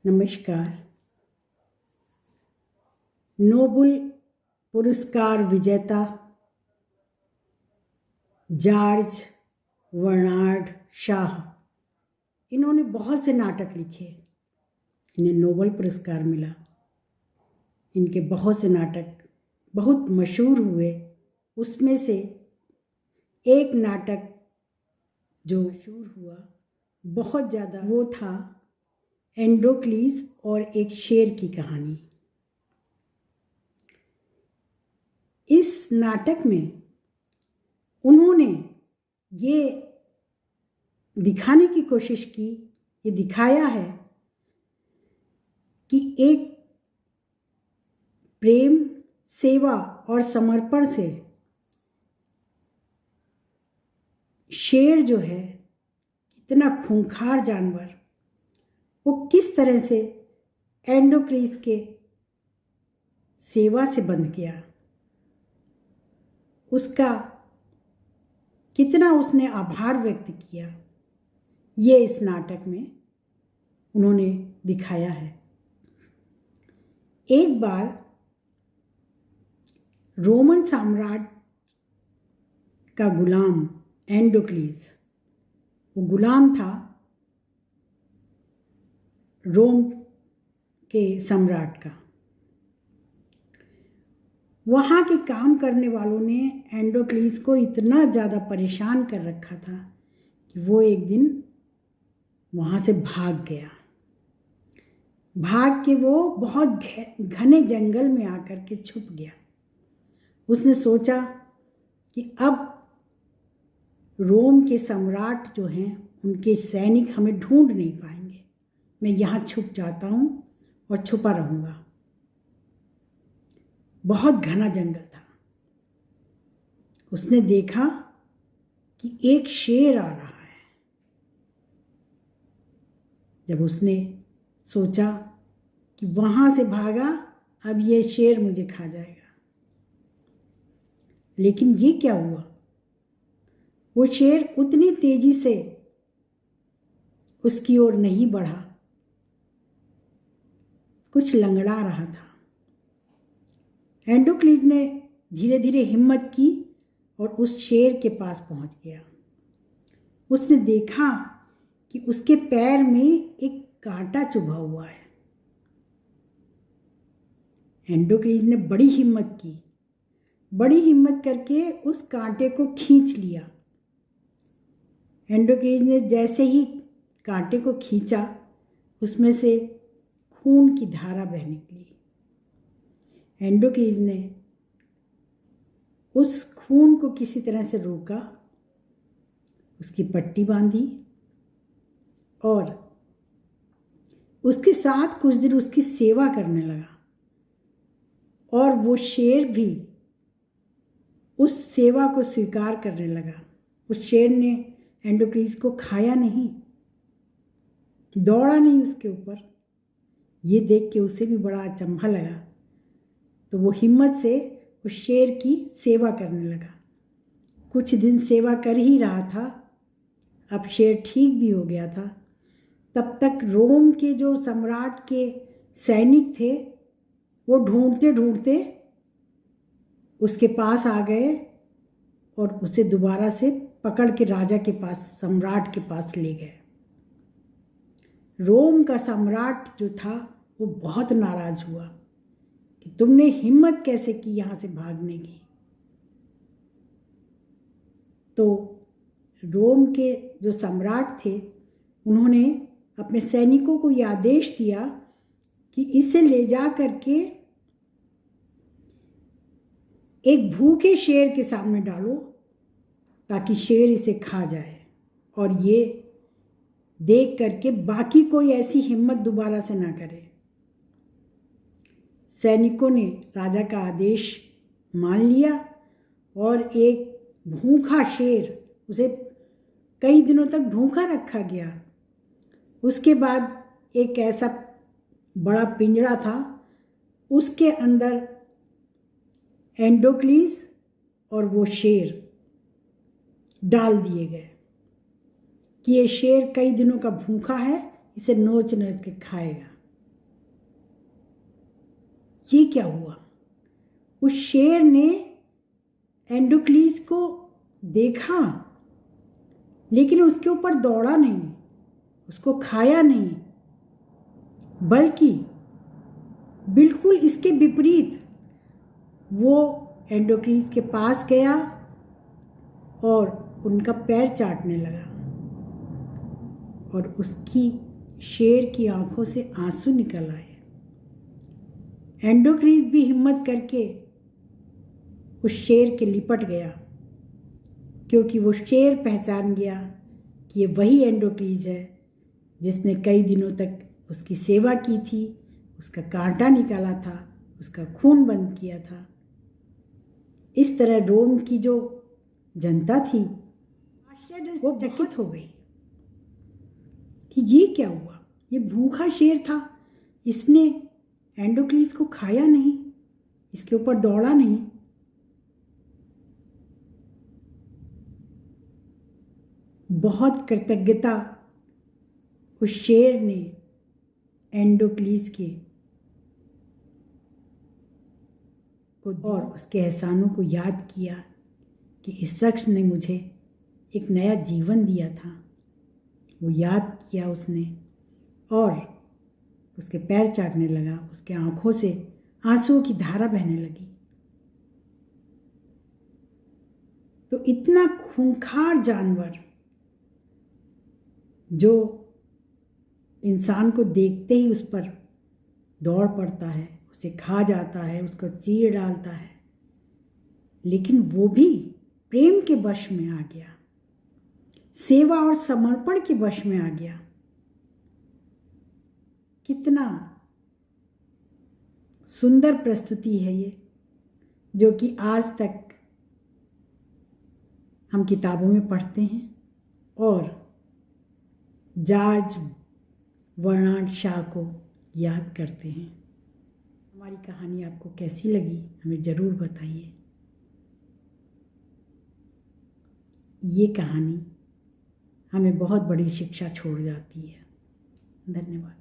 नमस्कार। नोबेल पुरस्कार विजेता जॉर्ज बर्नार्ड शॉ, इन्होंने बहुत से नाटक लिखे। इन्हें नोबेल पुरस्कार मिला। इनके बहुत से नाटक बहुत मशहूर हुए। उसमें से एक नाटक जो मशहूर हुआ बहुत ज़्यादा, वो था एंडोक्लीस और एक शेर की कहानी। इस नाटक में उन्होंने ये दिखाने की कोशिश की, ये दिखाया है कि एक प्रेम, सेवा और समर्पण से शेर जो है, इतना खूंखार जानवर, वो किस तरह से एंडोक्लीस के सेवा से बंध गया, उसका कितना उसने आभार व्यक्त किया, ये इस नाटक में उन्होंने दिखाया है। एक बार रोमन सम्राट का गुलाम एंडोक्लीस, वो गुलाम था रोम के सम्राट का। वहाँ के काम करने वालों ने एंडोक्लीस को इतना ज़्यादा परेशान कर रखा था कि वो एक दिन वहाँ से भाग गया। भाग के वो बहुत घने जंगल में आकर के छुप गया। उसने सोचा कि अब रोम के सम्राट जो हैं, उनके सैनिक हमें ढूंढ नहीं पाएंगे, मैं यहाँ छुप जाता हूँ और छुपा रहूँगा। बहुत घना जंगल था। उसने देखा कि एक शेर आ रहा है। जब उसने सोचा कि वहाँ से भागा, अब ये शेर मुझे खा जाएगा, लेकिन ये क्या हुआ, वो शेर उतनी तेजी से उसकी ओर नहीं बढ़ा, कुछ लंगड़ा रहा था। एंडोक्लीस ने धीरे धीरे हिम्मत की और उस शेर के पास पहुंच गया। उसने देखा कि उसके पैर में एक कांटा चुभा हुआ है। एंडोक्लीस ने बड़ी हिम्मत की, बड़ी हिम्मत करके उस कांटे को खींच लिया। एंडोक्लीस ने जैसे ही कांटे को खींचा, उसमें से खून की धारा बह निकली। एंडोक्लीस ने उस खून को किसी तरह से रोका, उसकी पट्टी बांधी और उसके साथ कुछ देर उसकी सेवा करने लगा। और वो शेर भी उस सेवा को स्वीकार करने लगा। उस शेर ने एंडोक्लीस को खाया नहीं, दौड़ा नहीं उसके ऊपर। ये देख के उसे भी बड़ा अचंभा लगा, तो वो हिम्मत से उस शेर की सेवा करने लगा। कुछ दिन सेवा कर ही रहा था, अब शेर ठीक भी हो गया था। तब तक रोम के जो सम्राट के सैनिक थे, वो ढूंढते ढूंढते उसके पास आ गए और उसे दोबारा से पकड़ के राजा के पास, सम्राट के पास ले गए। रोम का सम्राट जो था, वो बहुत नाराज हुआ कि तुमने हिम्मत कैसे की यहाँ से भागने की। तो रोम के जो सम्राट थे, उन्होंने अपने सैनिकों को यह आदेश दिया कि इसे ले जा करके एक भूखे शेर के सामने डालो, ताकि शेर इसे खा जाए और ये देख करके बाकी कोई ऐसी हिम्मत दोबारा से ना करे। सैनिकों ने राजा का आदेश मान लिया और एक भूखा शेर, उसे कई दिनों तक भूखा रखा गया। उसके बाद एक ऐसा बड़ा पिंजरा था, उसके अंदर एंडोक्लीस और वो शेर डाल दिए गए कि ये शेर कई दिनों का भूखा है, इसे नोच नोच के खाएगा। ये क्या हुआ? उस शेर ने एंडोक्लीस को देखा, लेकिन उसके ऊपर दौड़ा नहीं, उसको खाया नहीं, बल्कि बिल्कुल इसके विपरीत वो एंडोक्लीस के पास गया और उनका पैर चाटने लगा, और उसकी शेर की आंखों से आंसू निकल आए। एंडोक्लीस भी हिम्मत करके उस शेर के लिपट गया, क्योंकि वो शेर पहचान गया कि ये वही एंडोक्लीस है जिसने कई दिनों तक उसकी सेवा की थी, उसका कांटा निकाला था, उसका खून बंद किया था। इस तरह रोम की जो जनता थी वो चकित हो गई कि ये क्या हुआ? ये भूखा शेर था, इसने एंडोक्लीस को खाया नहीं, इसके ऊपर दौड़ा नहीं। बहुत कृतज्ञता उस शेर ने एंडोक्लीस के को और उसके एहसानों को याद किया कि इस शख्स ने मुझे एक नया जीवन दिया था। वो याद किया उसने और उसके पैर चाटने लगा, उसके आंखों से आंसुओं की धारा बहने लगी। तो इतना खूंखार जानवर जो इंसान को देखते ही उस पर दौड़ पड़ता है, उसे खा जाता है, उसको चीर डालता है, लेकिन वो भी प्रेम के वश में आ गया, सेवा और समर्पण के वश में आ गया। कितना सुंदर प्रस्तुति है ये, जो कि आज तक हम किताबों में पढ़ते हैं और जॉर्ज बर्नार्ड शॉ को याद करते हैं। हमारी कहानी आपको कैसी लगी हमें ज़रूर बताइए। ये कहानी हमें बहुत बड़ी शिक्षा छोड़ जाती है। धन्यवाद।